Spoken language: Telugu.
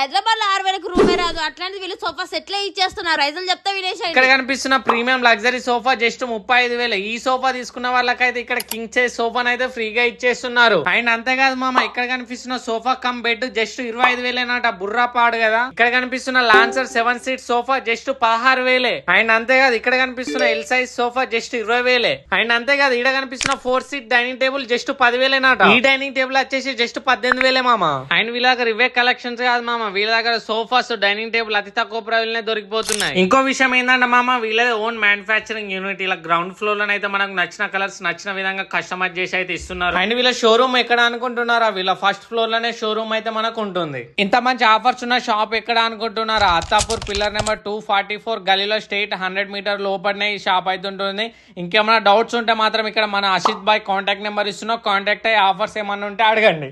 హైదరాబాద్ లో 6,000కు రూమే రాదు, అట్లాంటిది వీళ్ళు సోఫా సెట్లే ఇచ్చేస్తున్నారు. రైజులు చెప్తా వినేసి. ఇక్కడ కనిపిస్తున్న ప్రీమియం లగ్జరీ సోఫా జస్ట్ 35,000. ఈ సోఫా తీసుకున్న వాళ్ళకైతే ఇక్కడ కింగ్ సైజ్ సోఫాను అయితే ఫ్రీగా ఇచ్చేస్తున్నారు. అండ్ అంతేకాదు మామ, ఇక్కడ కనిపిస్తున్న సోఫా కమ్ బెడ్ జస్ట్ 25,000 బుర్రా పాడు కదా. ఇక్కడ కనిపిస్తున్న Lancer 7 seat sofa just 16,000. And అంతేకాదు ఇక్కడ కనిపిస్తున్న L size sofa just 20,000. And అంతేకాదు ఇక్కడ కనిపిస్తున్న 4 సీట్ డైనింగ్ టేబుల్ జస్ట్ 10,000. ఈ డైనింగ్ టేబుల్ వచ్చేసి జస్ట్ 18,000 మామ. అండ్ వీళ్ళ దగ్గర ఇవే కలెక్షన్స్ కాదు మామ, వీళ్ళ దగ్గర సోఫాస్ డైనింగ్ టేబుల్ అతి తక్కువ ప్రైస్ దొరికిపోతున్నాయి. ఇంకో విషయం ఏంటంటే మామ, వీళ్ళదే ఓన్ మ్యానుఫాక్చరింగ్ యూనిట్. ఇలా గ్రౌండ్ ఫ్లోర్ లో అయితే మనకు నచ్చిన కలర్స్ నచ్చిన విధంగా కస్టమైజ్ చేసి అయితే ఇస్తున్నారు. అండ్ వీళ్ళ షోరూమ్ ఎక్కడ అనుకుంటున్నారా? వీళ్ళ ఫస్ట్ ఫ్లోర్ లోనే షోరూమ్ అయితే మనకు ఉంటుంది. ఇంత మంచి ఆఫర్స్ ఉన్న షాప్ ఎక్కడ అనుకుంటున్నారా? అత్తాపూర్ పిల్లర్ నెంబర్ 244 గలీలో స్ట్రైట్ 100 మీటర్ లోపలనే ఈ షాప్ అయితే ఉంటుంది. ఇంకేమైనా డౌట్స్ ఉంటే మాత్రం ఇక్కడ మన అసిత్ బాయ్ కాంటాక్ట్ నెంబర్ ఇస్తున్నా, కాంటాక్ట్ అయ్యి ఆఫర్స్ ఏమన్నా ఉంటే అడగండి.